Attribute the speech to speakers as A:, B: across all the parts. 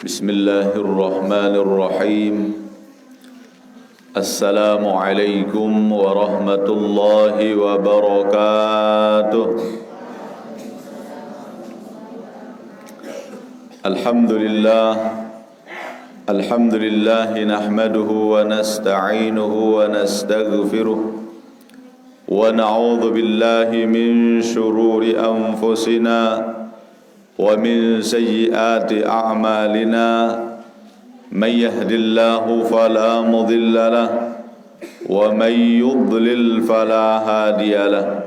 A: Bismillahirrahmanirrahim. Assalamualaikum warahmatullahi wabarakatuh. Alhamdulillah nahmaduhu wa nasta'inuhu wa nastaghfiruh wa na'udzu billahi min shururi anfusina wa min sayyiati a'malina. Man yahdihillahu fala mudilla lahu wa man yudlil fala hadiya lahu.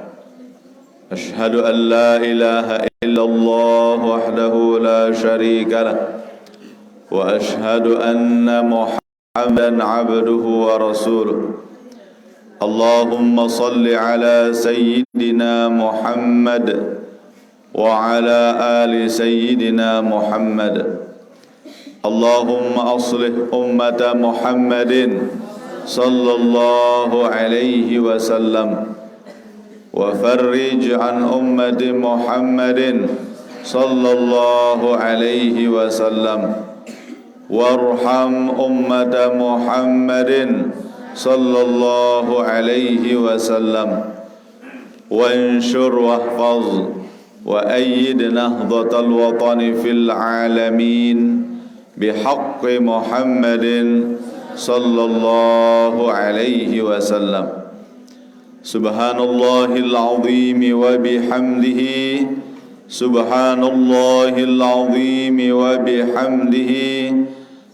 A: Ashhadu an la ilaha illallah wahdahu la sharika lahu wa ashhadu anna Muhammadan abduhu wa rasuluh. Allahumma salli ala sayyidina Muhammad wa ala ali sayyidina Muhammad. Allahumma aslih ummata Muhammadin sallallahu alaihi wasallam wa farrij an ummati Muhammadin sallallahu alaihi wasallam warham ummata Muhammadin sallallahu alaihi wasallam wanshur wahfaz وأيد نهضة الوطن في العالمين بحق محمد صلى الله عليه وسلم. سبحان الله العظيم وبحمده سبحان الله العظيم وبحمده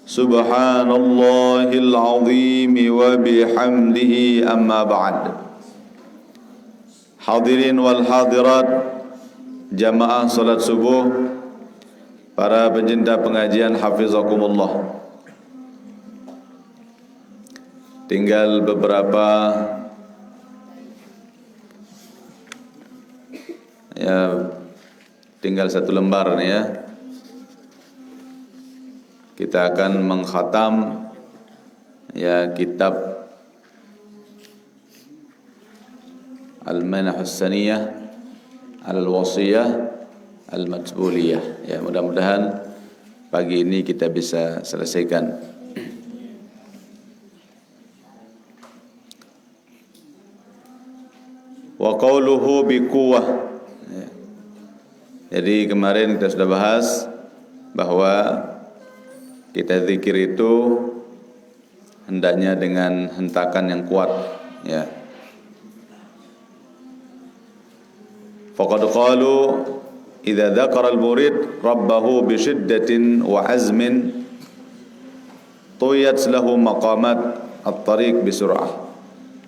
A: سبحان الله العظيم وبحمده. أما بعد. Hadirin wal hadirat, jamaah salat subuh, para pencinta pengajian hafizakumullah. Tinggal beberapa tinggal satu lembar nih ya. Kita akan mengkhatam kitab Al-Manahus Saniyah Al-Wasiyah Al-Majbuliyah. Mudah-mudahan pagi ini kita bisa selesaikan. Wa qawluhu biquwwah. Jadi kemarin kita sudah bahas bahwa kita zikir itu hendaknya dengan hentakan yang kuat, ya. Faqad qalu idza dzakara al-murid rabbahu bi shiddatin wa azmin tuyat lahu maqamat at-tariq bi sur'ah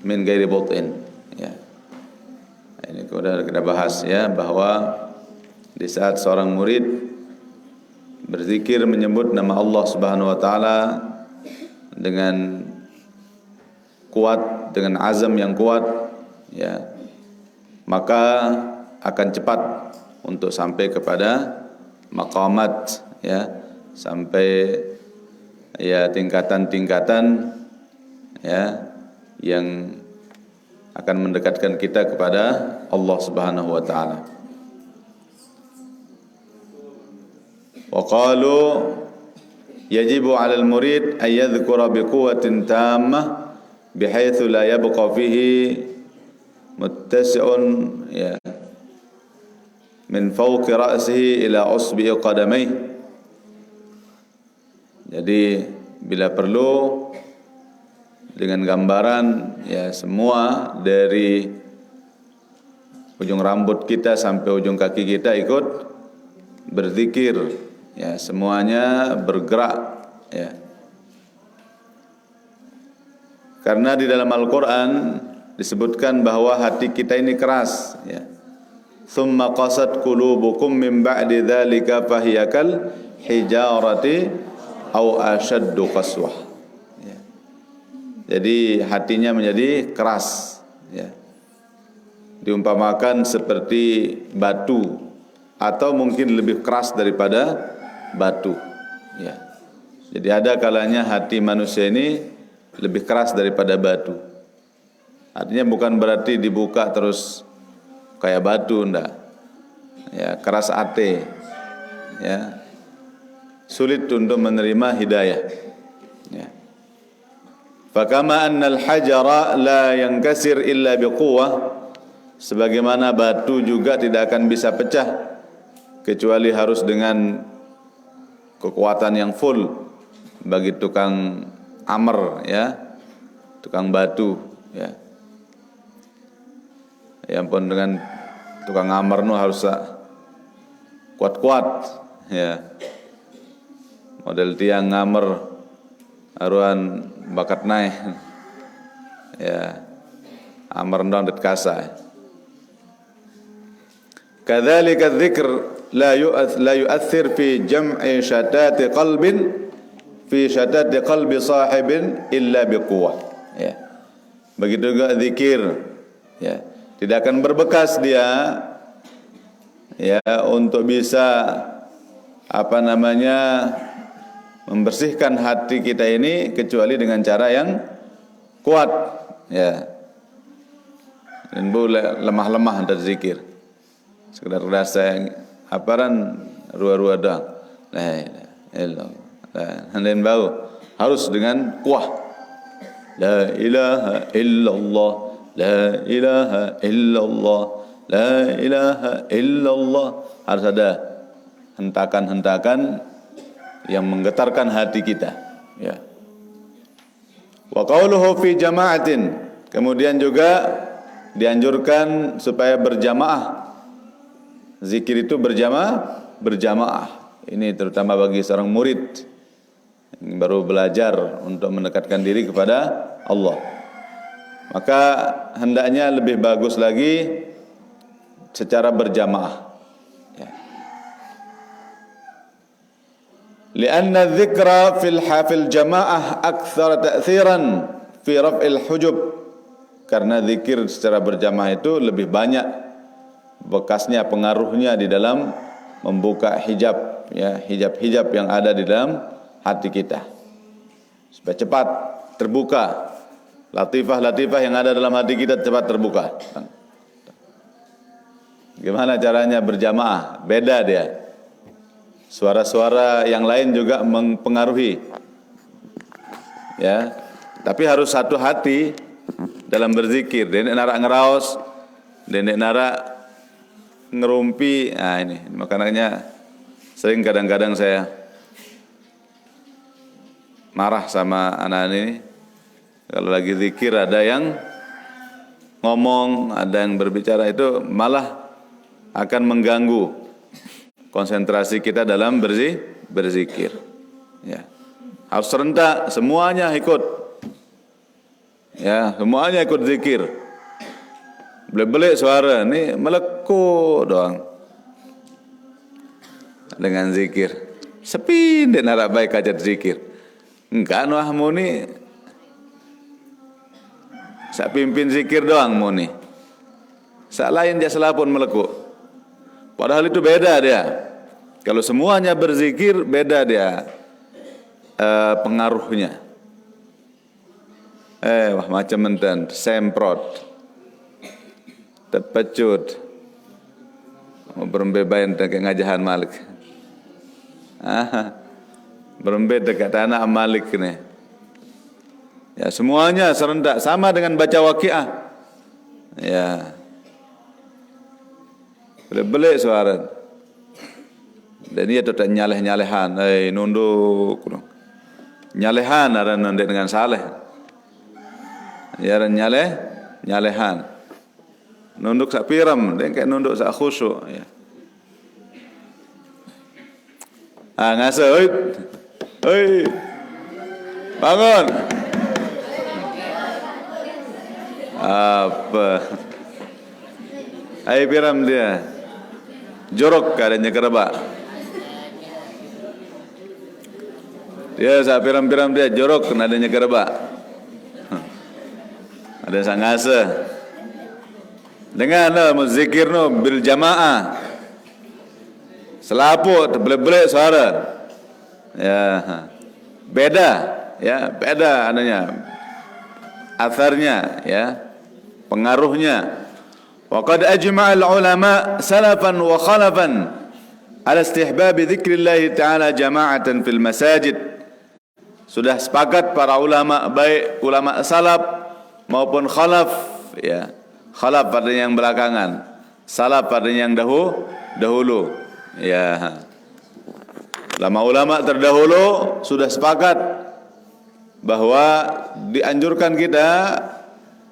A: min ghairi but'in. Ini kita bahas bahwa di saat seorang murid berzikir menyebut nama Allah Subhanahu wa taala dengan kuat, dengan azam yang kuat, maka akan cepat untuk sampai kepada maqamat, sampai tingkatan-tingkatan yang akan mendekatkan kita kepada Allah Subhanahu wa taala. Wa qalu yajibu 'alal murid ay yadhkura biquwwatin tammah bihaitsu la yabqa fihi muttasi'un min fawqi ra'sihi ila usbi'i qadamaihi. Jadi bila perlu dengan gambaran semua dari ujung rambut kita sampai ujung kaki kita ikut berzikir, semuanya bergerak, Karena di dalam Al-Qur'an disebutkan bahwa hati kita ini keras, Thumma qasat qulubukum min ba'di dzalika fahiyakal hijarati aw ashaddu qaswah. Jadi hatinya menjadi keras, diumpamakan seperti batu atau mungkin lebih keras daripada batu. Jadi ada kalanya hati manusia ini lebih keras daripada batu. Artinya bukan berarti dibuka terus kayak batu, enggak. Keras ate. sulit untuk menerima hidayah. Ya. Fakama annal hajara la yankasir illa biquwwah, sebagaimana batu juga tidak akan bisa pecah kecuali harus dengan kekuatan yang full bagi tukang amr, ya, tukang batu, ya. Ya ampun, dengan tukang amr nu harus kuat-kuat, ya. Model tiang ngamar aruan bakat naik, ya, amar ndang det kasa. Kadzalika dzikr la yu'athir fi jam'i syatati qalbi sahibin illa biquwwah, ya. Begitu juga zikir, ya, tidak akan berbekas dia, ya, untuk bisa membersihkan hati kita ini kecuali dengan cara yang kuat, ya. Dan boleh lemah-lemah dari zikir, sekedar rasa aparan rua-rua dah, la ilaha illallah, dan bau harus dengan kuah, la ilaha illallah, la ilaha illallah, la ilaha illallah. Harus ada hentakan-hentakan yang menggetarkan hati kita, ya. Wa qauluhu fi jama'atin, kemudian juga dianjurkan supaya berjamaah. Zikir itu berjamaah. Ini terutama bagi seorang murid yang baru belajar untuk mendekatkan diri kepada Allah. Maka hendaknya lebih bagus lagi secara berjamaah. Lianna dzikra fil jamaah aktsara ta'thiran fi raf'il hujub, karena zikir secara berjamaah itu lebih banyak bekasnya, pengaruhnya di dalam membuka hijab, ya, hijab-hijab yang ada di dalam hati kita, supaya cepat terbuka latifah-latifah yang ada dalam hati kita, cepat terbuka. Gimana caranya berjamaah? Beda dia. Suara-suara yang lain juga mempengaruhi, ya. Tapi harus satu hati dalam berzikir. Dendek narak ngeraos, dendek narak ngerumpi. Nah ini makanya sering kadang-kadang saya marah sama anak ini. Kalau lagi zikir ada yang ngomong, ada yang berbicara, itu malah akan mengganggu konsentrasi kita dalam berzikir, ya. Harus serentak, semuanya ikut, ya, semuanya ikut zikir. Belik-belik suara ni melekuk doang dengan zikir. Sepi dia narak baik aja zikir. Enggak, nuahmu ni sak pimpin zikir doang mu ni. Sak lain dia selapun melekuk. Padahal itu beda dia. Kalau semuanya berzikir, beda dia pengaruhnya. Wah macam enten, semprot, terpecut, berembebain dekat ngajahan Malik. Berembe dekat tanah Malik ni. Ya, semuanya serentak, sama dengan baca Waqiah. Ya. Belik suara. Dan dia tetap nyaleh-nyalehan, nunduk. Nyalehan ada nunduk dengan saleh. Ya nyalehan. Nunduk sak piram, dia kayak nunduk sak khusyuk, ya. Ngasa, oi. Bangun. Apa? Ai piram dia. Jorok keadaannya keraba. Dia sak piram-piram dia jorok nadanya keraba. Ada sang ngasa. Denganlah muzikir no bil jamaah. Selaput belik-belik suara. Ya. Beda, ya, beda adanya. Atharnya, ya. Pengaruhnya. Wa qad ajma'a al-ulama salafan wa khalafan ala istihbab dzikrillah ta'ala jama'atan fil masajid. Sudah sepakat para ulama, baik ulama salaf maupun khalaf, ya. Khalaf artinya yang belakangan, salaf artinya yang dahulu. Ya. Ulama terdahulu sudah sepakat bahwa dianjurkan kita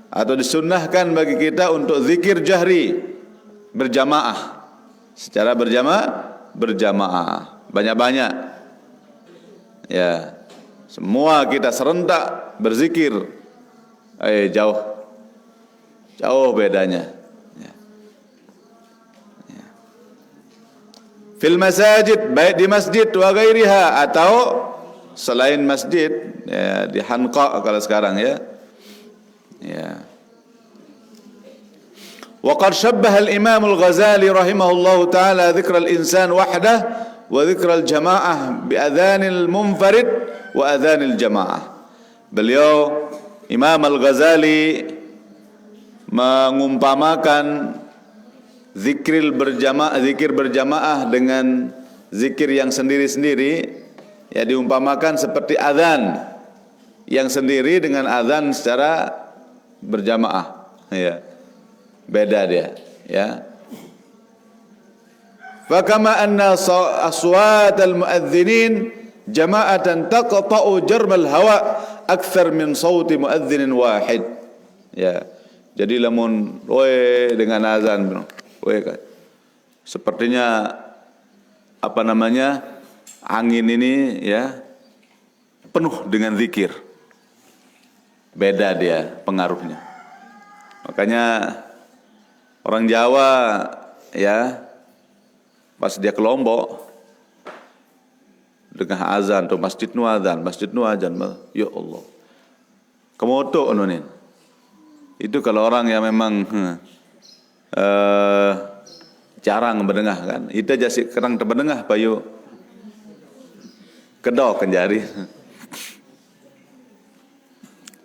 A: atau disunnahkan bagi kita untuk zikir jahri berjamaah, secara berjamaah banyak-banyak, ya. Semua kita serentak berzikir, jauh bedanya, ya. Ya. Fil masajid, baik di masjid wa ghairiha atau selain masjid, ya, di Hanqa kalau sekarang, ya. Ya. Wa qad shabbaha al-Imam al-Ghazali rahimahullahu taala dzikra al-insan wahdah wa dzikra al-jamaah bi adhanil munfarid wa adhanil jamaah. Beliau Imam al-Ghazali mengumpamakan zikir berjamaah dengan zikir yang sendiri-sendiri, ya, diumpamakan seperti azan yang sendiri dengan azan secara berjamaah, ya. Beda dia, ya. Fa kama anna aswat al-muadzinin jama'atan taqta'u jarmal hawa akthar min sauti muadzinin wahid. Ya. Jadi lamun dengan azan, sepertinya angin ini, ya, penuh dengan zikir. Beda dia pengaruhnya. Makanya orang Jawa, ya, pas dia ke Lombok dengan azan tuh masjid nu azan, ya Allah. Kemoto nunin. Itu kalau orang yang memang jarang mendengar kan. Itu jasik kerang termendengar payu kedok kenjari.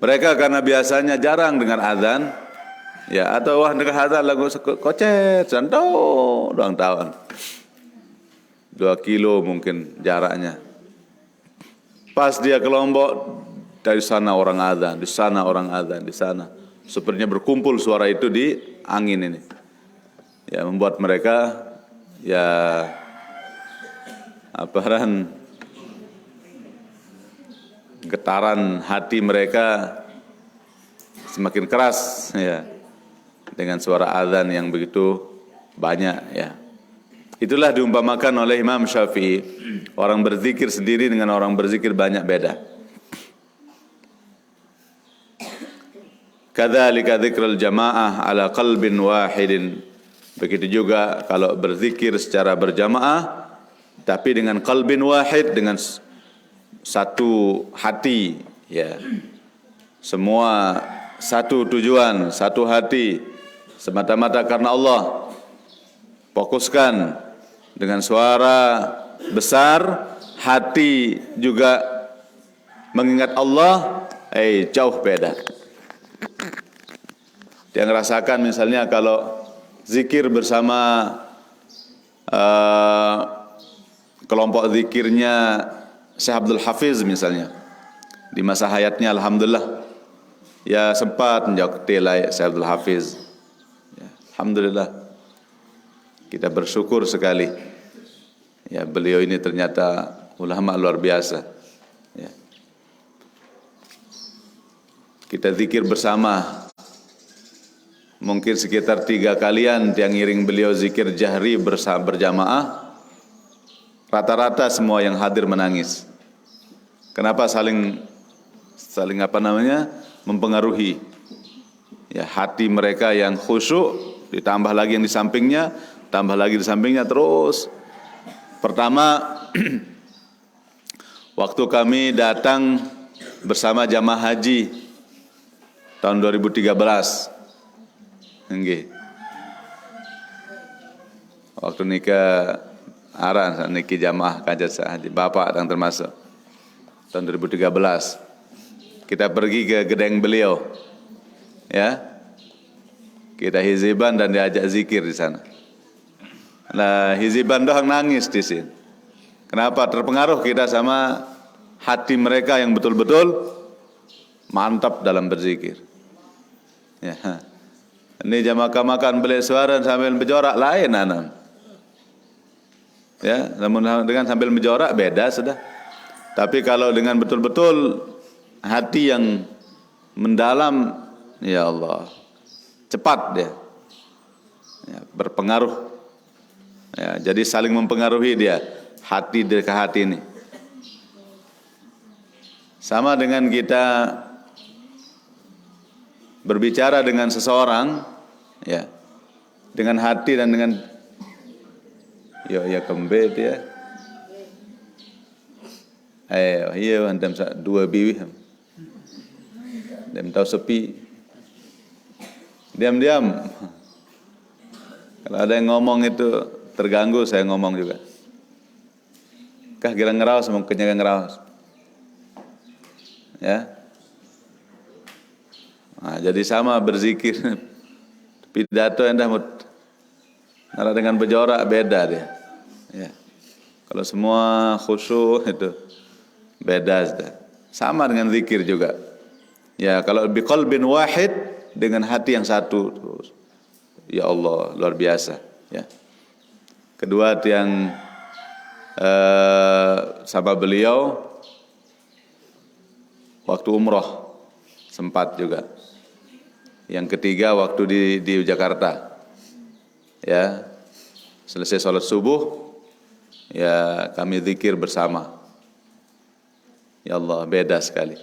A: Mereka karena biasanya jarang dengar azan, ya, atau dengar azan lagu kocet, santo, doang tahun. 2 kilo mungkin jaraknya. Pas dia ke Lombok, dari sana orang azan, di sana orang azan, di sana. Sepertinya berkumpul suara itu di angin ini. Ya, membuat mereka, ya, getaran hati mereka semakin keras, ya, dengan suara azan yang begitu banyak, ya. Itulah diumpamakan oleh Imam Syafi'i, orang berzikir sendiri dengan orang berzikir banyak beda. Kadzalika dzikrul jamaah ala qalbin wahidin. Begitu juga kalau berzikir secara berjamaah tapi dengan qalbin wahid, dengan satu hati, ya. Semua satu tujuan, satu hati, semata-mata karena Allah. Fokuskan dengan suara besar, hati juga mengingat Allah, jauh beda. Dia ngerasakan misalnya kalau zikir bersama kelompok zikirnya Syekh Abdul Hafiz misalnya, di masa hayatnya alhamdulillah, ya, sempat menjawab telai Syekh Abdul Hafiz, ya, alhamdulillah, kita bersyukur sekali, ya, beliau ini ternyata ulama luar biasa, ya. Kita zikir bersama, mungkin sekitar 3 kalian yang ngiring beliau zikir jahri berjamaah, rata-rata semua yang hadir menangis. Kenapa? Saling mempengaruhi, ya, hati mereka yang khusyuk, ditambah lagi yang di sampingnya, tambah lagi di sampingnya terus. Pertama, waktu kami datang bersama jamaah haji tahun 2013, nggih. Waktu nikah aran niki jamaah kajat haji, bapak yang termasuk tahun 2013. Kita pergi ke gedeng beliau, ya. Kita hiziban dan diajak zikir di sana. Nah, hiziban doang nangis di sini. Kenapa? Terpengaruh kita sama hati mereka yang betul-betul mantap dalam berzikir. Ya. Ini jam makan beli suara sambil berjorak lain anak. Ya, namun dengan sambil berjorak beda sudah. Tapi kalau dengan betul-betul hati yang mendalam, ya Allah, cepat dia, ya, berpengaruh. Ya, jadi saling mempengaruhi dia, hati ke hati ini. Sama dengan kita berbicara dengan seseorang, ya, dengan hati dan dengan ya kembet ya. Ayo, iya hantam dua biwi. Dem tahu sepi. Diam-diam. Kalau ada yang ngomong itu terganggu, saya ngomong juga. Kah kira ngeraos, mau kenyang ngeraos. Ya. Nah, jadi sama berzikir. Pidato yang dah nara dengan berjorak beda dia. Ya. Kalau semua khusyuk itu beda sudah. Sama dengan zikir juga. Ya, kalau biqalbin wahid dengan hati yang satu terus. Ya Allah, luar biasa, ya. Kedua yang sama beliau waktu umroh sempat juga. Yang ketiga waktu di Jakarta. Ya. Selesai sholat subuh, ya kami zikir bersama. Ya Allah, beda sekali.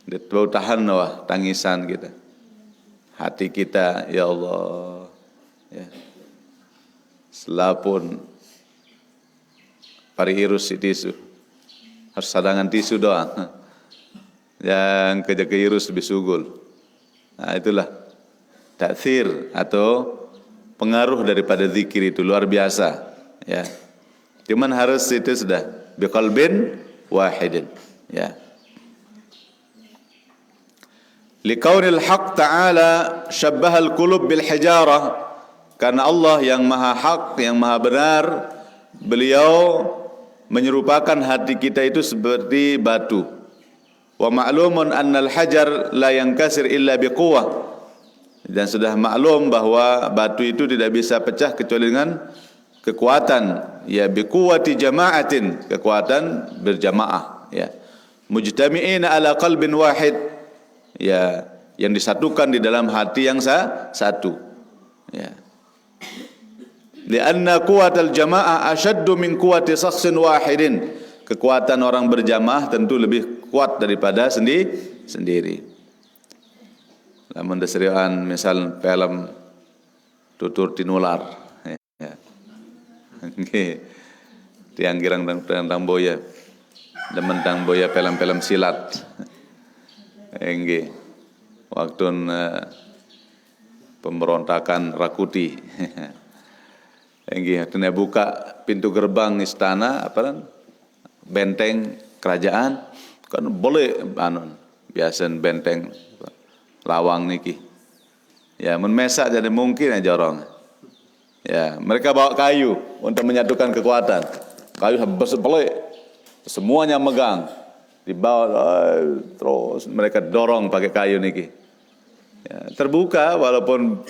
A: Dia tahan wah tangisan kita. Hati kita, ya Allah, ya. Selapun pari irus tisu, harus sadangan tisu doang. Yang kejaga irus lebih sugul. Nah itulah taksir atau pengaruh daripada zikir itu luar biasa. Ya, cuman harus itu sudah biqalbin wahidin. Ya. Liqaulil haq ta'ala syabbahal qulub bil hijarah, karena Allah yang maha hak, yang maha benar, beliau menyerupakan hati kita itu seperti batu. Wa ma'lumun annal hajar la yankasir illa biquwwah, dan sudah maklum bahwa batu itu tidak bisa pecah kecuali dengan kekuatan, ya biquwwati jama'atin, kekuatan berjamaah, ya. Mujtami'ina ala qalbin wahid, ya, yang disatukan di dalam hati yang satu, ya. Lianna quwwatal jamaah asyaddu min quwwati shakhsin wahidin, kekuatan orang berjamaah tentu lebih kuat daripada sendiri. Lamun deserian misal film tutur tinular, ya. Nggih. Tiang girang dan boya, demen tang boya film-film silat. Nggih. Waktu pemberontakan Rakuti. Nggih, tene buka pintu gerbang istana benteng kerajaan kan boleh biasa benteng lawang niki. Ya, mun mesak jadi mungkin ya jorong. Ya, mereka bawa kayu untuk menyatukan kekuatan. Kayu sebelek, semuanya megang. Dibawa terus mereka dorong pakai kayu niki. Ya, terbuka walaupun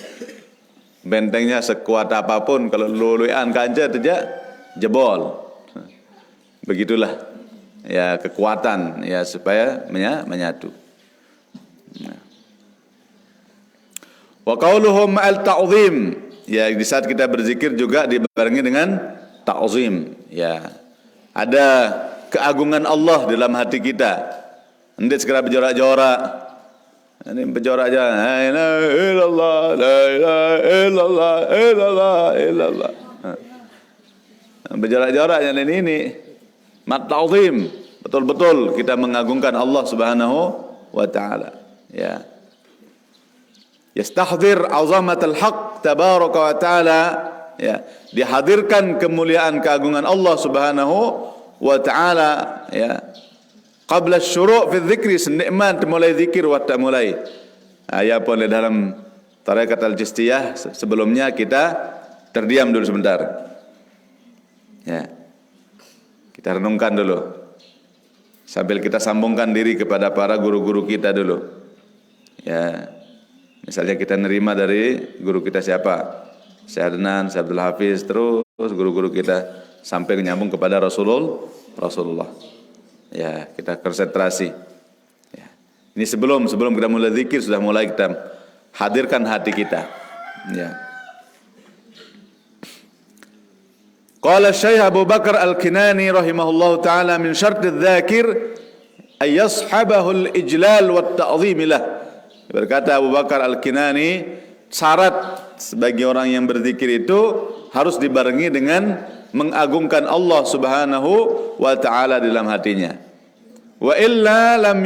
A: bentengnya sekuat apapun, kalau luluyan kanca saja jebol. Begitulah ya kekuatan ya supaya menyatu. Wa qauluhum ma'al ta'zim, ya di saat kita berzikir juga dibarengi dengan ta'zim, ya. Ada keagungan Allah dalam hati kita. Hendak segera berjorak-jorak. Ini berjorak aja. La ilaha illallah, la ilaha illallah, illallah, illallah. Berjorak-jorak yang ini. Mat ta'zim, betul-betul kita mengagungkan Allah Subhanahu wa taala, ya. Yastahdir azamatul haq tabaraka wa taala, ya, dihadirkan kemuliaan keagungan Allah Subhanahu wa taala, ya. Qabla asy-syuru' fi dzikri, senikmat mulai zikir wa ta mulai. Ya pun dalam tarekat al-Jistiyah sebelumnya kita terdiam dulu sebentar. Ya. Kita renungkan dulu. Sambil kita sambungkan diri kepada para guru-guru kita dulu. Ya. Misalnya kita nerima dari guru kita siapa? Syekh Adnan, Syekh Abdul Hafiz, terus guru-guru kita sampai nyambung kepada Rasulullah. Ya, kita konsentrasi. Ya. Ini sebelum kita mulai zikir sudah mulai kita hadirkan hati kita. Ya. Qala Syekh Abu Bakar Al-Kinani rahimahullahu taala min syart adz-dzakir ay yashabahu al-ijlal wat ta'dhim lah. Berkata Abu Bakar Al-Kinani, syarat bagi orang yang berzikir itu harus dibarengi dengan mengagungkan Allah Subhanahu wa taala dalam hatinya. Wa illa lam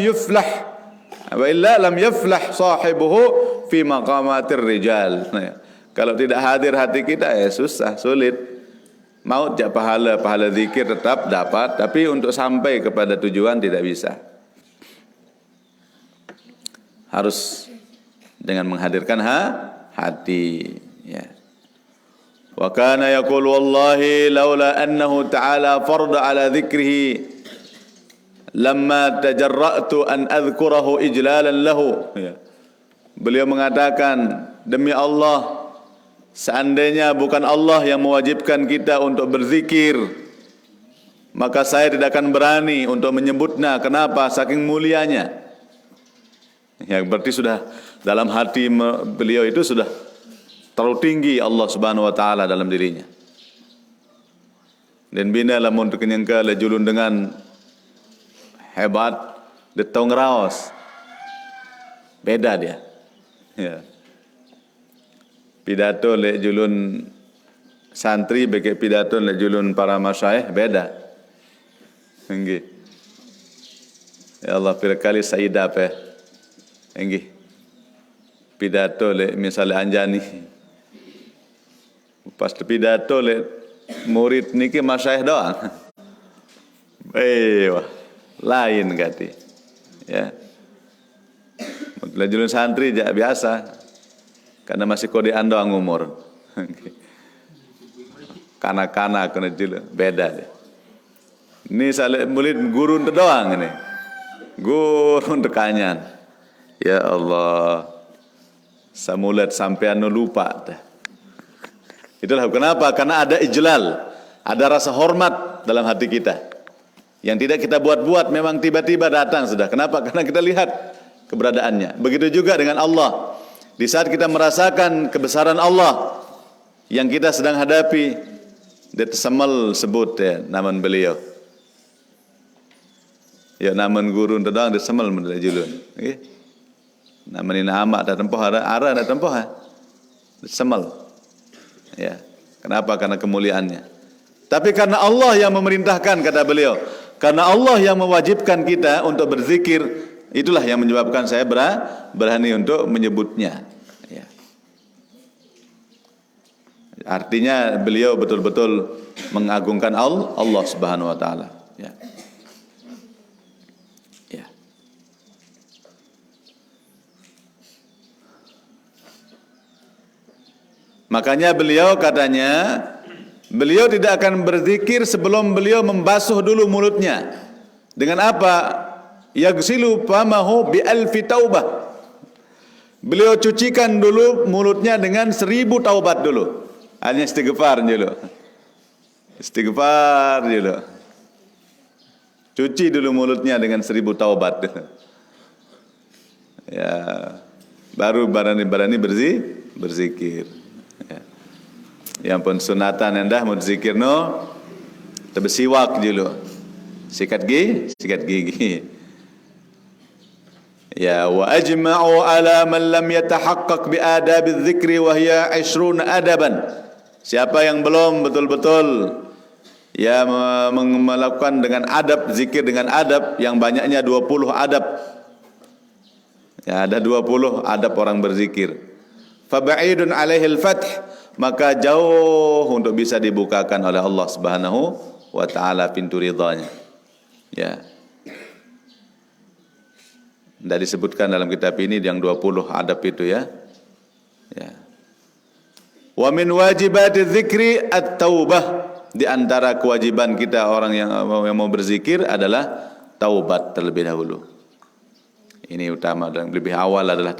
A: yaflah sahibuhu fi maqamatir rijal. Nah, kalau tidak hadir hati kita susah, sulit. Mau pahala zikir tetap dapat, tapi untuk sampai kepada tujuan tidak bisa. Harus dengan menghadirkan hati. Ya. Wa kana yaqulu wallahi laula annahu ta'ala farda ala dzikrihi lamma tajarra'tu an adhkurahu ijlalan lahu. Ya. Beliau mengatakan, demi Allah, seandainya bukan Allah yang mewajibkan kita untuk berzikir, maka saya tidak akan berani untuk menyebutnya. Kenapa? Saking mulianya. Ya, berarti sudah dalam hati beliau itu sudah terlalu tinggi Allah Subhanahu wa taala dalam dirinya. Dan bina lamun kenyangka lejulun dengan hebat detong raos. Beda dia. Ya. Pidato le julun santri bagi pidato le julun para masyayikh beda. Nggih. Ya Allah pirkali Sayyidah pe. Nggih. Pidato le misalnya Anjani. Pas pidato le murid niki masyayikh doang. Wah, lain gati. Ya. Le julun santri jak biasa. Karena masih kodean doang umur. Kanak-kanak kena jila, beda dia. Ini salih murid guru untuk doang ini. Guru untuk kanyan. Ya Allah. Samulat sampai anu lupa dah. Itulah kenapa? Karena ada ijlal, ada rasa hormat dalam hati kita. Yang tidak kita buat-buat memang tiba-tiba datang sudah. Kenapa? Karena kita lihat keberadaannya. Begitu juga dengan Allah. Di saat kita merasakan kebesaran Allah yang kita sedang hadapi, dia tersemal sebut ya naman beliau. Ya naman guru tedang tersemal mendelai julun. Okay? Naman ina amak dah tempoh ara dah tempoh tersemal. Ya. Kenapa? Karena kemuliaannya. Tapi karena Allah yang memerintahkan, kata beliau. Karena Allah yang mewajibkan kita untuk berzikir. Itulah yang menyebabkan saya berani untuk menyebutnya. Ya. Artinya beliau betul-betul mengagungkan Allah Subhanahu wa taala. Ya. Ya. Makanya beliau katanya, beliau tidak akan berzikir sebelum beliau membasuh dulu mulutnya. Dengan apa? Yaghsilu famahu bi alfi taubah. Beliau cucikan dulu mulutnya dengan 1000 taubat dulu. Hanya istighfar dulu. Istighfar dulu. Cuci dulu mulutnya dengan 1000 taubat. Ya, baru berani berzikir. Ya. Yang pun sunatan endah mau zikir no, tapi siwak dulu. Sikat gigi. Ya wa ajma'u ala man lam yatahaqqaq bi adabiz dzikri wa hiya 20 adaban. Siapa yang belum betul-betul ya melakukan dengan adab zikir dengan adab yang banyaknya 20 adab. Ya ada 20 adab orang berzikir. Fa ba'idun 'alaihi al-fath, maka jauh untuk bisa dibukakan oleh Allah Subhanahu wa taala pintu ridhanya. Ya. Tidak disebutkan dalam kitab ini yang 20 adab itu ya. Ya. Wa min wajibati dzikri at-taubah. Di antara kewajiban kita orang yang mau berzikir adalah taubat terlebih dahulu. Ini utama dan lebih awal adalah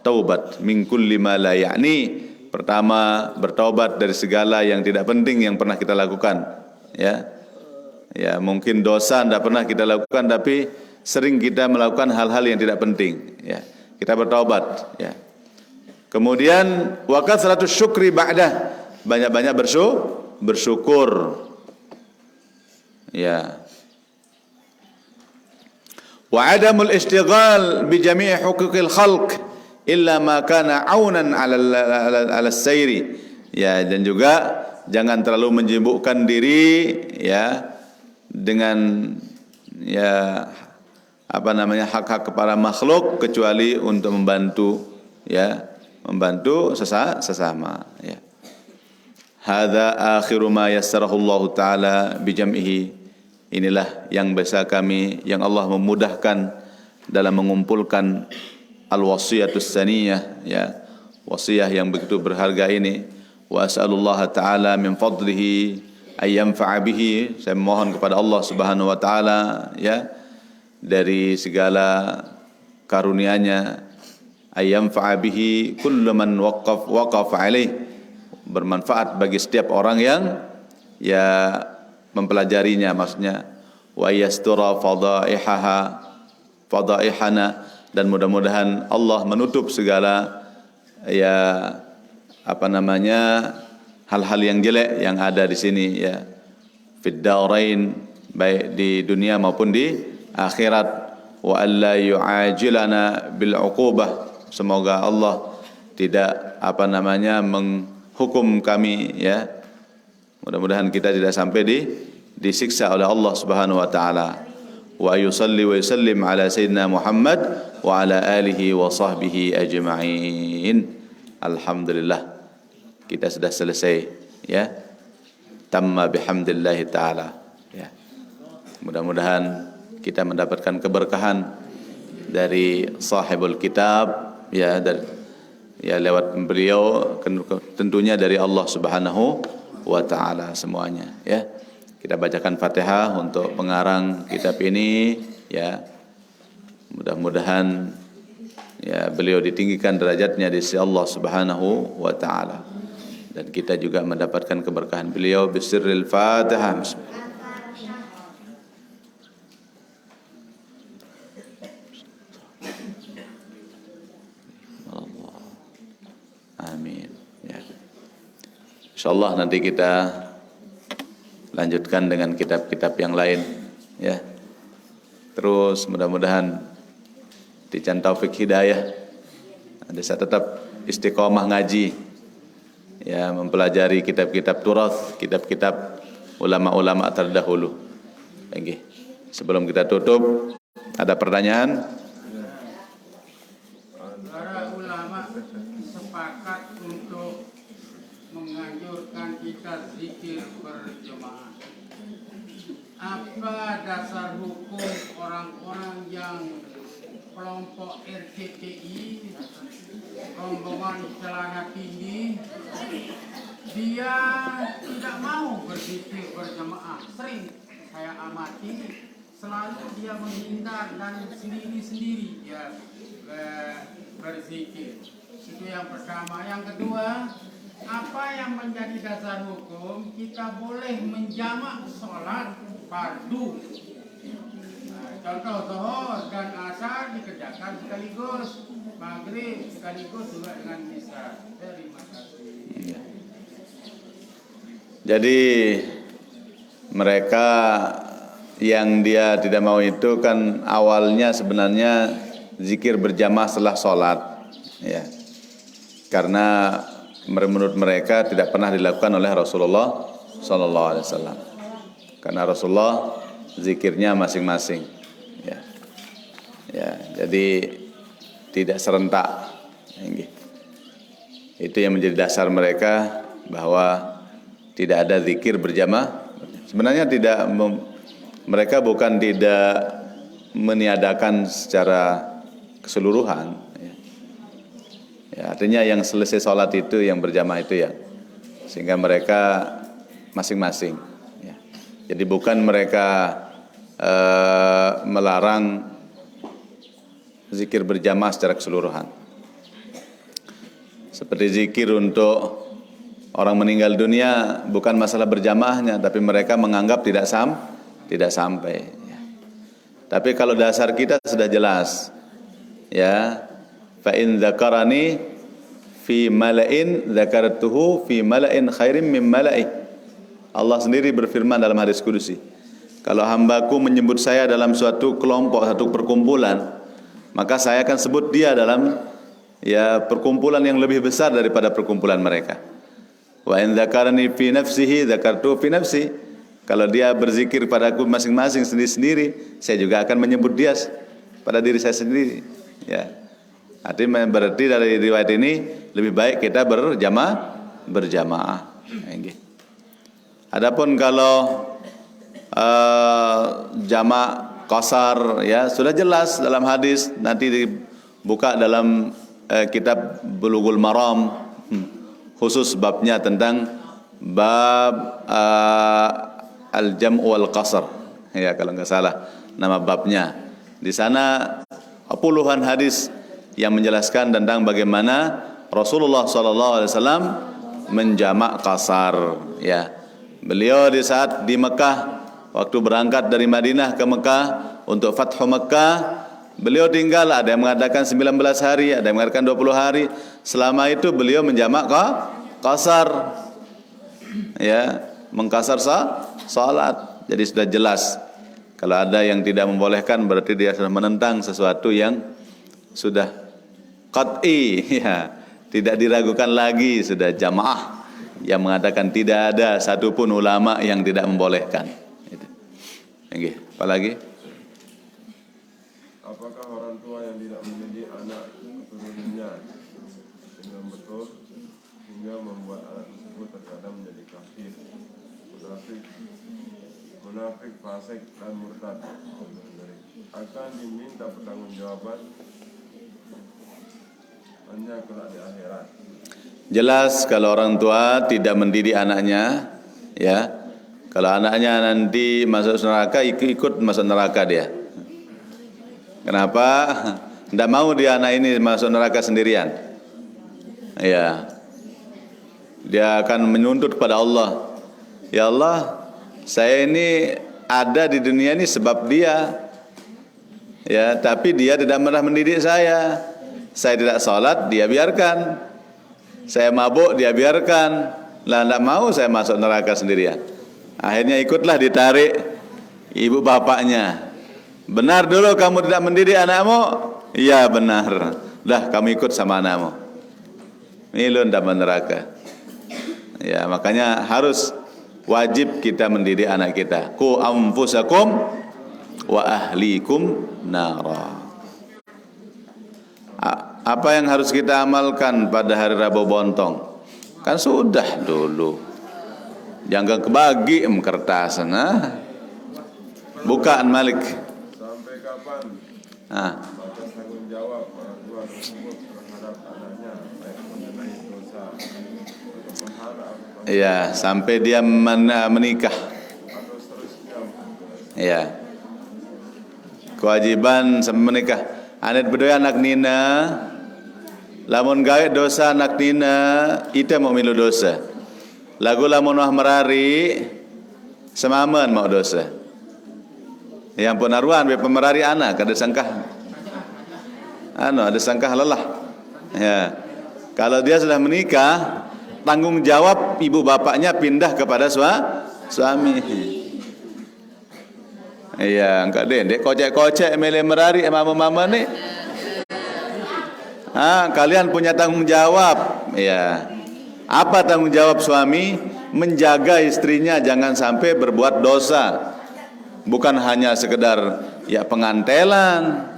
A: taubat min kulli ma la ya'ni. Pertama, bertaubat dari segala yang tidak penting yang pernah kita lakukan, ya. Ya, mungkin dosa tidak pernah kita lakukan tapi sering kita melakukan hal-hal yang tidak penting, ya. Kita bertaubat, ya. Kemudian wa kasratus syukri ba'dah. Banyak-banyak bersyukur. Ya. Wa adamul istighal bi jami' huquqil khalq illa ma kana aunan 'ala as-sayri. Ya, dan juga jangan terlalu menyibukkan diri, ya, dengan, ya, apa namanya, hak-hak kepada makhluk kecuali untuk membantu, ya, membantu sesama, ya. Hadza akhiru ma yassarahu Allah taala bi jam'ihi. Inilah yang bisa kami, yang Allah memudahkan dalam mengumpulkan al-wasiyatus saniyah, ya, wasiat yang begitu berharga ini. Wa as'alullah taala min fadlihi ay yanfa'a bihi. Saya mohon kepada Allah Subhanahu wa taala, ya, dari segala karunia-Nya, ay yanfa'a bihi kullu man waqafa alaih. Bermanfaat bagi setiap orang yang, ya, mempelajarinya, maksudnya wa yastura fadaihana, dan mudah-mudahan Allah menutup segala, ya, apa namanya, hal-hal yang jelek yang ada di sini, ya, fid darain, baik di dunia maupun di akhirat. Wa alla yu'ajilana bil uqubah. Semoga Allah tidak, apa namanya, menghukum kami, ya. Mudah-mudahan kita tidak sampai disiksa oleh Allah Subhanahu wa taala. Wa yusalli wa yusallim ala sayyidina Muhammad wa ala alihi wa sahbihi ajma'in. Alhamdulillah, kita sudah selesai, ya. Tamma bihamdillah taala, ya. Mudah-mudahan kita mendapatkan keberkahan dari sahibul kitab, ya, ya, lewat beliau, tentunya dari Allah Subhanahu wa ta'ala semuanya, ya. Kita bacakan Fatihah untuk pengarang kitab ini, ya. Mudah-mudahan, ya, beliau ditinggikan derajatnya di sisi Allah Subhanahu wa ta'ala, dan kita juga mendapatkan keberkahan beliau bisirril Fatihah. Amin, ya. InsyaAllah nanti kita lanjutkan dengan kitab-kitab yang lain, ya. Terus mudah-mudahan diberikan taufik hidayah, bisa tetap istiqomah ngaji, ya, mempelajari kitab-kitab turath, kitab-kitab ulama-ulama terdahulu. Oke. Sebelum kita tutup, ada pertanyaan?
B: Menganjurkan kita zikir berjemaah. Apa dasar hukum orang-orang yang kelompok RCTI, rombongan celana tinggi, dia tidak mau berzikir berjemaah? Sering saya amati, selalu dia menghindar dan sendiri-sendiri dia berzikir. Itu yang pertama. Yang kedua, apa yang menjadi dasar hukum kita boleh menjamak sholat fardu? Contoh zuhur dan asar dikerjakan sekaligus, maghrib sekaligus juga dengan isya. Terima kasih.
A: Jadi mereka yang dia tidak mau itu kan awalnya sebenarnya zikir berjamaah setelah sholat, ya. Karena menurut mereka tidak pernah dilakukan oleh Rasulullah Sallallahu Alaihi Wasallam. Karena Rasulullah zikirnya masing-masing, ya. Ya, jadi tidak serentak. Itu yang menjadi dasar mereka bahwa tidak ada zikir berjamaah. Sebenarnya mereka bukan tidak meniadakan secara keseluruhan. Ya, artinya yang selesai sholat itu, yang berjamaah itu, ya, sehingga mereka masing-masing. Ya. Jadi bukan mereka melarang zikir berjamaah secara keseluruhan. Seperti zikir untuk orang meninggal dunia bukan masalah berjamaahnya, tapi mereka menganggap tidak sampai. Ya. Tapi kalau dasar kita sudah jelas, ya, fa in dzakarani fi mala'in dzakartuhu fi mala'in khairim min mala'i. Allah sendiri berfirman dalam hadis kudusi, kalau hambaku menyebut saya dalam suatu kelompok, satu perkumpulan, maka saya akan sebut dia dalam perkumpulan yang lebih besar daripada perkumpulan mereka. Wa in dzakarani fi nafsihi dzakartu fi nafsi. Kalau dia berzikir padaku masing-masing sendiri-sendiri, saya juga akan menyebut dia pada diri saya sendiri. Ya. Artinya berarti dari riwayat ini lebih baik kita berjamaah. Adapun kalau jamak qasar, ya sudah jelas dalam hadis, nanti dibuka dalam kitab Bulughul Maram, khusus babnya tentang bab al-jam' wal qasar, ya kalau nggak salah nama babnya. Di sana puluhan hadis yang menjelaskan tentang bagaimana Rasulullah SAW menjamak qasar. Ya, beliau di saat di Mekah, waktu berangkat dari Madinah ke Mekah untuk Fathu Mekah, beliau tinggal, ada yang mengatakan 19 hari, ada yang mengatakan 20 hari. Selama itu beliau menjamak qasar, ya, mengqasar salat. Jadi sudah jelas. Kalau ada yang tidak membolehkan, berarti dia sudah menentang sesuatu yang sudah qat'i, ya, tidak diragukan lagi, sudah jamaah yang mengatakan tidak ada satupun ulama yang tidak membolehkan. Oke, apa lagi?
C: Apakah orang tua yang tidak mendidik anak keturunannya dengan betul hingga membuat anak tersebut terkadang menjadi kafir, munafik, fasik dan murtad, akan diminta pertanggungjawaban hanya kelak di akhirat?
A: Jelas kalau orang tua tidak mendidik anaknya, ya, kalau anaknya nanti masuk neraka, ikut masuk neraka dia. Kenapa? Tidak mau dia anak ini masuk neraka sendirian. Ya, dia akan menuntut kepada Allah, ya Allah, saya ini ada di dunia ini sebab dia, ya, tapi dia tidak pernah mendidik saya. Saya tidak sholat, dia biarkan. Saya mabuk, dia biarkan. Lah, tidak mau saya masuk neraka sendirian. Akhirnya ikutlah, ditarik ibu bapaknya. Benar dulu kamu tidak mendidik anakmu? Iya benar. Dah kamu ikut sama anakmu. Ini lu tidak neraka. Ya, makanya harus wajib kita mendidik anak kita. Qu anfusakum wa ahlikum nara. Apa yang harus kita amalkan pada hari Rabu Bontong? Kan sudah dulu. Jangan kebagi kertas, nah. Bukaan Malik.
C: Sampai kapan batas tanggung jawab orang tua tersebut terhadap anaknya, baik mengenai dosa atau pahala atau
A: Iya, sampai dia menikah.
C: atau seterusnya?
A: Iya. Kewajiban sampai menikah. Anet berdua anak nina, lamun gawe dosa anak nina, ita mau milu dosa. Lagu lamun wah merari, semaman mau dosa. Yang penaruhan be pemerari anak ada sangkah, ada sangkah lelah. Ya, kalau dia sudah menikah, tanggung jawab ibu bapaknya pindah kepada suami. Iya, enggak deh, kocek-kocek mele merari mama-mama nih. Kalian punya tanggung jawab. Ya. Apa tanggung jawab suami? Menjaga istrinya jangan sampai berbuat dosa. Bukan hanya sekedar ya pengantelan,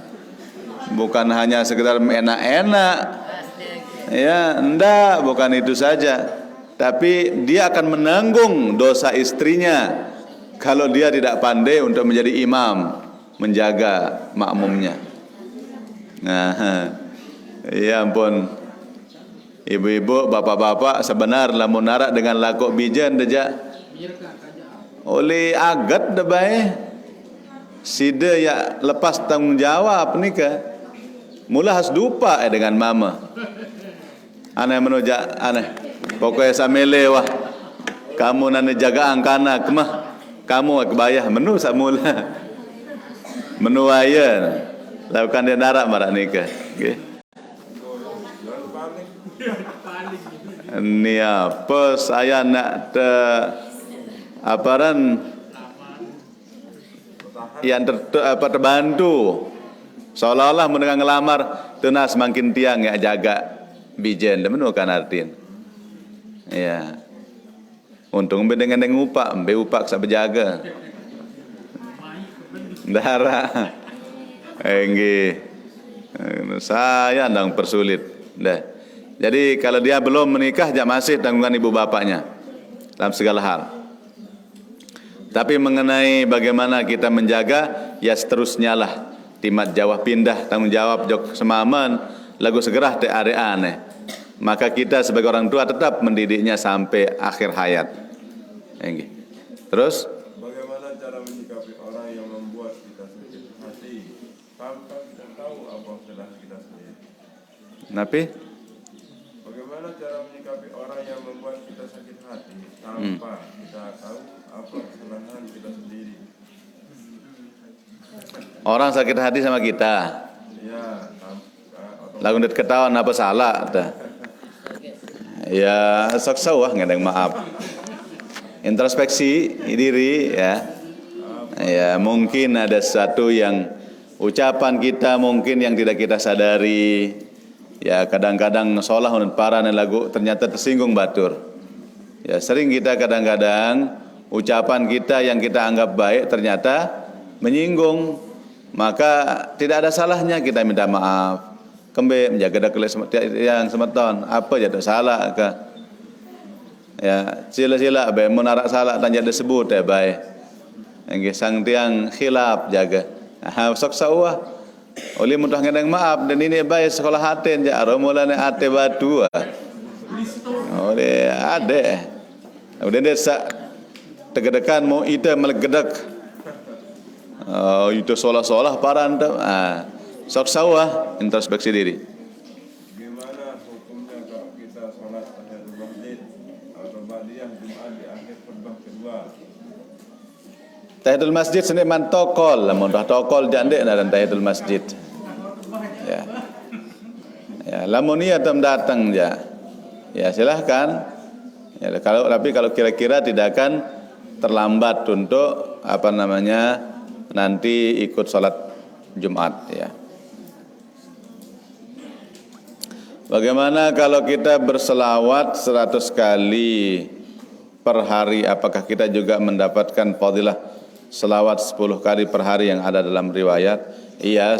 A: bukan hanya sekedar enak-enak. Ya, enggak, bukan itu saja. Tapi dia akan menanggung dosa istrinya kalau dia tidak pandai untuk menjadi imam, menjaga makmumnya. Nah, ya ampun. Ibu-ibu, bapak-bapak sebenar lamun narak dengan lakuk bijen deja. Oleh agat debai. Sida ya lepas tanggung jawab ni ke. Mula has dupa dengan mama. Aneh menujak aneh. Pokoknya samele wah. Kamu nane jaga angkana kemah. Kamu kebayah menu samula. Menu ayan. Lakukan dia narak marak nikah. Okay. Ni apa saya nak aparan yang terbantu seolah-olah mendengar ngelamar tunas makin tiang ya jaga bijen demenu kan artin ya untung dengan upak sak berjaga darah enggih saya ndang persulit dah. Jadi kalau dia belum menikah, dia masih tanggungan ibu bapaknya dalam segala hal. Tapi mengenai bagaimana kita menjaga, ya seterusnya lah. Timat Jawa pindah tanggung jawab jok semaman, lagu segerah te areane. Maka kita sebagai orang tua tetap mendidiknya sampai akhir hayat. Terus?
C: Bagaimana cara menyikapi orang yang membuat kita sakit hati tanpa kita tahu apa kesalahan kita sendiri?
A: Napi?
C: Bagaimana cara menyikapi orang yang membuat kita sakit hati tanpa kita tahu apa kesalahan kita sendiri?
A: Orang sakit hati sama kita.
C: Ya,
A: Lagu ndet ketahuan apa salah dah. Ya sok sawah ngendeng maaf. Introspeksi diri ya. Ya mungkin ada sesuatu yang ucapan kita mungkin yang tidak kita sadari. Ya kadang-kadang solah unut para lagu ternyata tersinggung batur. Ya sering kita kadang-kadang ucapan kita yang kita anggap baik ternyata menyinggung. Maka tidak ada salahnya kita minta maaf. Kembe menjaga dak yang semeton apa jatuh salah ke? Ya sila-sila bae menarak salah tanya disebut ya bae. Nggih sang tiang khilaf jaga. Sok sawah. Oleh mudah ngendang maaf dan ini bae sekolah haten ja romolane ate batu. Oleh ade. Udah desa tegedekan mau ite melegedek. Itu solah-solah paran tu. Sok sawah introspeksi diri.
C: Bagaimana hukumnya kalau kita sholat tahiyatul masjid atau ba'diyah Jumat di akhir khutbah kedua?
A: Tahiyatul masjid sini man tokol, lamun dah tokol jandek dan tahiyatul masjid. Ya. Ya, lamun ia datang ya. Ya silahkan. Ya, kalau kira-kira tidak akan terlambat untuk nanti ikut sholat Jumat ya. Bagaimana kalau kita berselawat 100 kali per hari, apakah kita juga mendapatkan fadilah selawat 10 kali per hari yang ada dalam riwayat? Iya,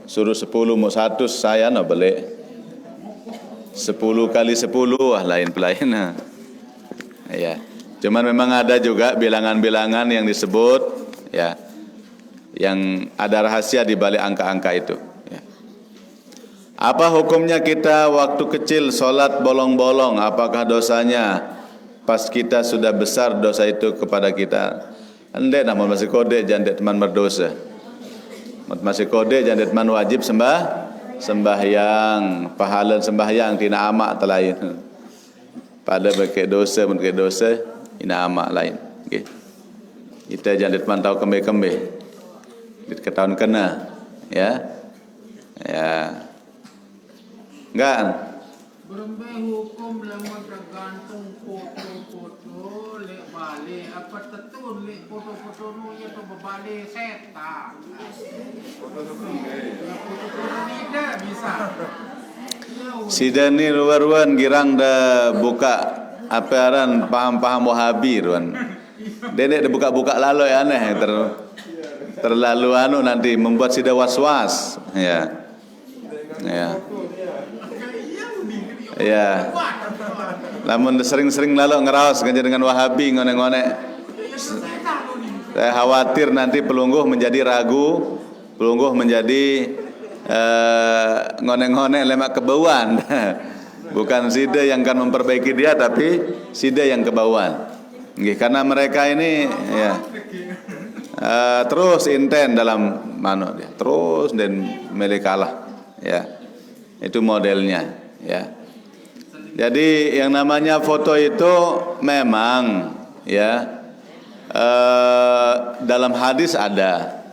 A: suruh 10 mau 100 saya no boleh. 10 kali 10 lain. Ya. Cuman memang ada juga bilangan-bilangan yang disebut ya. Yang ada rahasia di balik angka-angka itu. Apa hukumnya kita waktu kecil solat bolong-bolong? Apakah dosanya pas kita sudah besar dosa itu kepada kita? Andai namun masih kode jangan teman berdosa. Masih kode jangan teman wajib sembahyang, pahala sembahyang tina amak lain. Pada berke dosa tina amak lain. Okay. Kita jangan teman tahu kembe-kembe. Ketahuan kena, ya. Enggak.
B: Berembah hukum lama tergantung foto-foto lek balik apa tetun lek foto-foto nunya tu berbalik setan. Foto-foto tidak bisa.
A: Sidani ruan girang dah buka aparan paham-paham Wahabi ruan. Dedek dah buka-buka lalu aneh terlalu nanti membuat sida was-was. Ya. Ya. Lamun sering-sering lalu ngeraos kerja dengan Wahabi ngone-ngone. Saya khawatir nanti pelungguh menjadi ragu, pelungguh menjadi ngone-ngone lemak kebauan. Bukan sida yang akan memperbaiki dia, tapi sida yang kebauan. Nggih, karena mereka ini ya terus inten dalam dia. Terus dan milih kalah. Ya. Itu modelnya, ya. Jadi yang namanya foto itu memang ya dalam hadis ada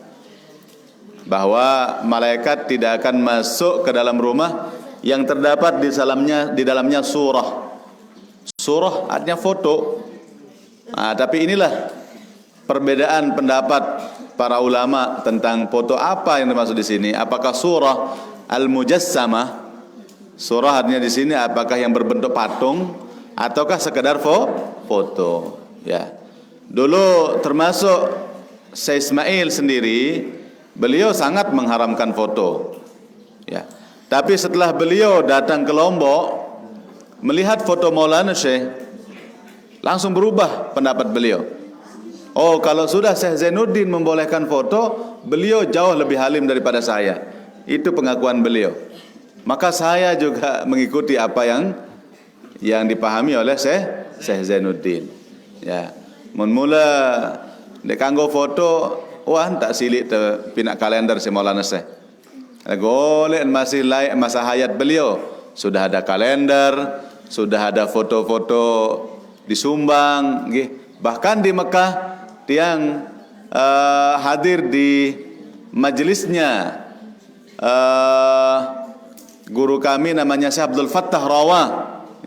A: bahwa malaikat tidak akan masuk ke dalam rumah yang terdapat di dalamnya surah. Surah artinya foto. Nah, tapi inilah perbedaan pendapat para ulama tentang foto apa yang dimaksud di sini. Apakah surah al-mujassamah? Surah artinya di sini apakah yang berbentuk patung ataukah sekedar foto? Ya. Dulu termasuk Syekh Ismail sendiri, beliau sangat mengharamkan foto. Ya. Tapi setelah beliau datang ke Lombok melihat foto Maulana Syekh, langsung berubah pendapat beliau. Oh, kalau sudah Syekh Zainuddin membolehkan foto, beliau jauh lebih halim daripada saya. Itu pengakuan beliau. Maka saya juga mengikuti apa yang dipahami oleh Syekh Zainuddin. Ya, mun mula dek kanggo foto, wah tak silik te pinak kalender si Maulana Syekh. Golek masih layak masa hayat beliau, sudah ada kalender, sudah ada foto-foto disumbang, bahkan di Mekah tiang hadir di majelisnya guru kami namanya Syekh Abdul Fattah Rawa.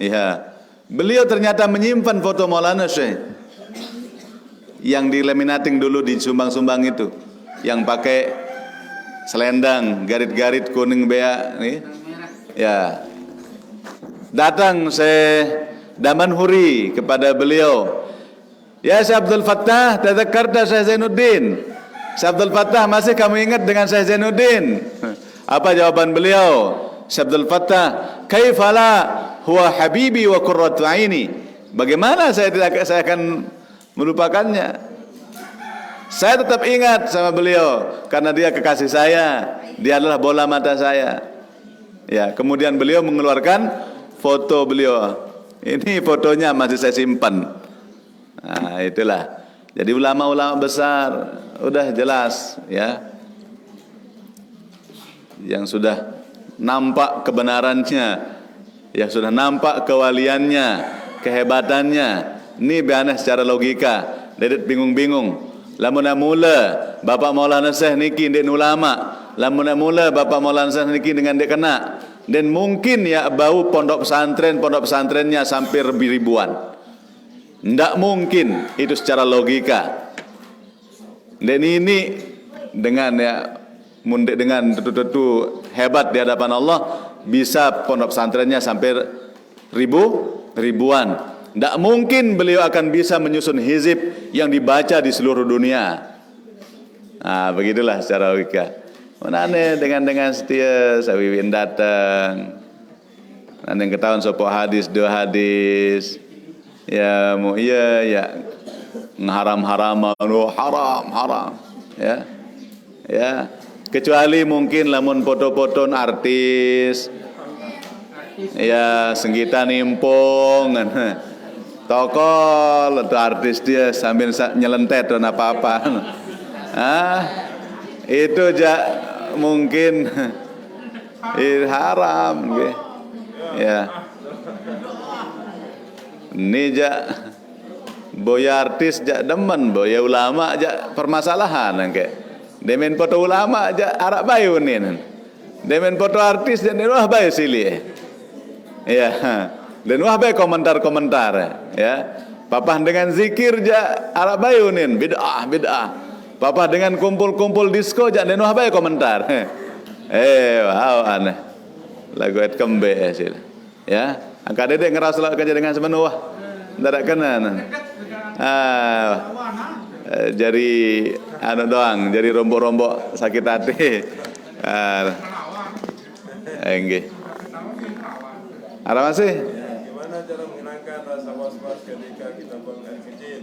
A: Ya, beliau ternyata menyimpan foto Maulana Syekh yang dilaminating dulu di sumbang-sumbang itu, yang pakai selendang garit-garit kuning bea nih. Ya, datang Syekh Damanhuri kepada beliau, ya Syekh Abdul Fattah, tadzakarta Syekh Zainuddin. Syekh Abdul Fattah, masih kamu ingat dengan Syekh Zainuddin? Apa jawaban beliau? Syekh Abdul Fattah, kaifala huwa habibi wa qurratu aini. Bagaimana saya akan melupakannya? Saya tetap ingat sama beliau karena dia kekasih saya, dia adalah bola mata saya. Ya, kemudian beliau mengeluarkan foto beliau. Ini fotonya masih saya simpan. Nah, itulah. Jadi ulama-ulama besar udah jelas ya, yang sudah nampak kebenarannya, yang sudah nampak kewaliannya, kehebatannya. Ini biana secara logika. Dedet bingung-bingung. Lamun mula Bapak Maulana Syekh niki ndek ulama, lamun mula Bapak Maulana Syekh niki dengan dek kena. Dan mungkin ya bau pondok pesantrennya sampai ribuan. Tidak mungkin itu secara logika. Dan ini dengan ya mundek dengan tentu hebat di hadapan Allah, bisa pondok pesantrennya sampai ribuan. Tidak mungkin beliau akan bisa menyusun hizib yang dibaca di seluruh dunia. Nah, begitulah secara logika. Menane dengan setia sawiwin datang. Nanti ketahuan sopo hadis 2 hadis. Ya mu iya ya haram haram. Ya. Ya. Kecuali mungkin lamun foto-foto artis. Ya, senggita nimpung. Tokol atau artis dia sambil nyelentet dan apa-apa. Itu mungkin haram gitu. Ya. Ini boya artis demen, boya ulama permasalahan kayak. Demen foto ulama arak bayu nih. Demen foto artis dan wah bayu silih. Ya. Dan wah bayu komentar-komentar ya. Papah dengan zikir arak bayu nih, bid'ah. Papa dengan kumpul-kumpul disco jangan wah bae komentar. Wow aneh. Lagu et kembe hasil. Ya, angka dedek ngeras kerja dengan semenuh. Ndak kena. Jadi anu doang, jadi rombok-rombok sakit hati. Nggih. Ada masih?
C: Gimana cara menghilangkan rasa was-was ketika kita buang air kecil?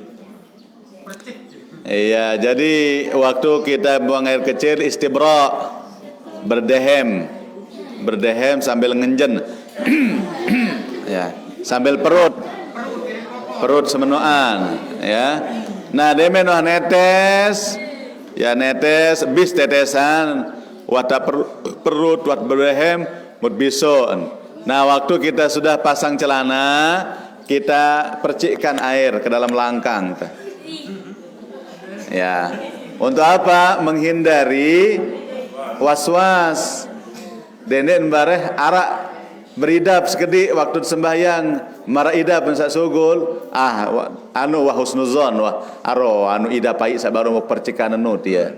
A: Iya, jadi waktu kita buang air kecil istibra, berdehem sambil ngenjen. Ya, sambil perut semenuan, ya. Nah, demenoh netes, ya netes, bis tetesan, wata perut, wat berehem, mut bison. Nah, waktu kita sudah pasang celana, kita percikkan air ke dalam langkang. Ya, untuk apa? Menghindari was-was. Denden bareh arak beridap sekedik waktu sembahyang mara idap pensak sugul anu wa husnuzon wa aro anu idapai sabaru mau percikan anu dia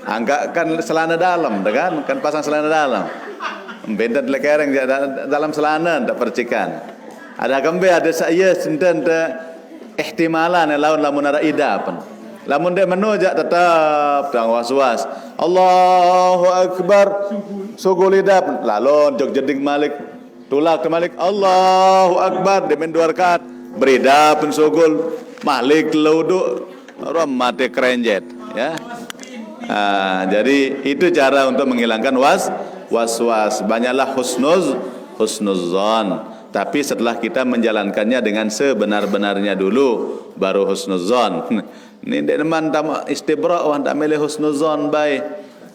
A: angka kan selana dalam kan pasang selana dalam bendet lekereng dalam selana tak percikan ada kembe ada saya senten ihtimalan lamun ara idap lamun dia menujak tetap tang was-was Allahu Akbar sugul idap lalon jog jeding malik tulak ke malik Allahu Akbar dia main 2 rakaat beridap sugul malik laudu mate kerenjet ya. Jadi itu cara untuk menghilangkan was-was. Banyaklah husnuzon. Tapi setelah kita menjalankannya dengan sebenar-benarnya dulu baru husnuzon. Ini teman tak istibra' wah tak milih husnuzon baik.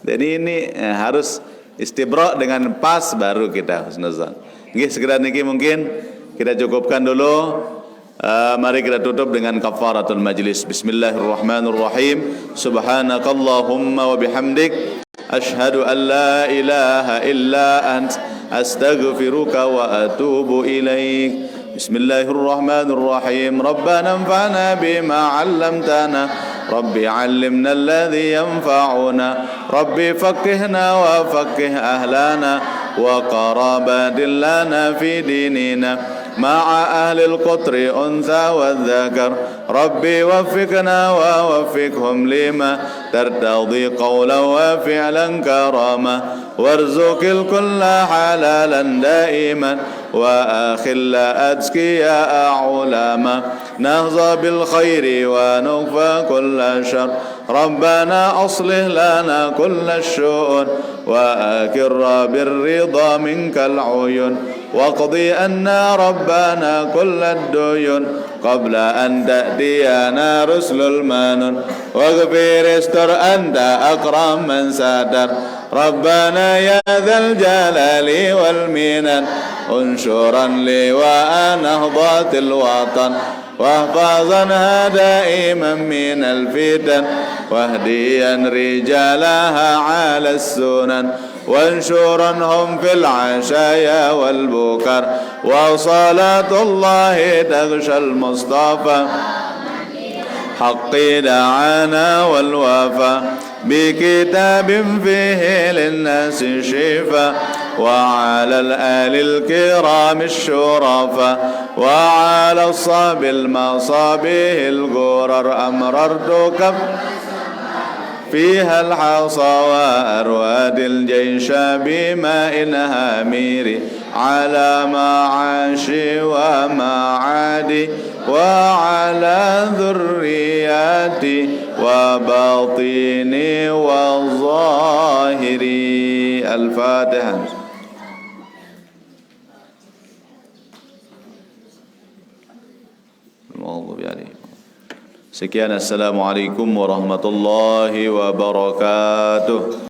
A: Jadi ini harus istibra' dengan pas baru kita husnuzon. Nggih segera niki mungkin kita cukupkan dulu. Mari kita tutup dengan kafaratul majlis. Bismillahirrahmanirrahim. Subhanakallahumma wa bihamdik asyhadu an la ilaha illa ant astaghfiruka wa atubu ilaik. Bismillahirrahmanirrahim. Rabbana anfa'na bima 'allamtana. Rabbi 'allimna alladhi yanfa'una. Rabbi faqqihna wa faqqih ahlana wa qarabatin lana fi dinina. مع أهل القطر أنثى والذكر ربي وفقنا ووفقهم لما ترتضي قولا وفعلا كراما وارزق الكل حلالا دائما وأخل أتقياء علما نهضى بالخير ونكفى كل شر ربنا أصلح لنا كل الشؤون وأكر بالرضا منك العيون واقضي أنا ربنا كل الديون قبل أن تأتينا رسل المنون واغفر استر أنت أكرم من ستر ربنا يا ذا الجلال والمنن انشرا لواء نهضة الوطن واحفظنها دائما من الفتن واهديا رجالها على السنن وانشرنهم في العشايا والبكر وصلاة الله تغشى المصطفى حق دعانا والوفا بكتاب فيه للناس شفاء وعلى الآل الكرام الشرفاء وعلى الصحب المصابيح الغرر أمررت فيها الحصى وأرواد الجيش بماء هامير على معاشي ومعادي وعلى ذرياتي وباطني وظاهري. الفاتحة. Sekian, assalamualaikum warahmatullahi wabarakatuh.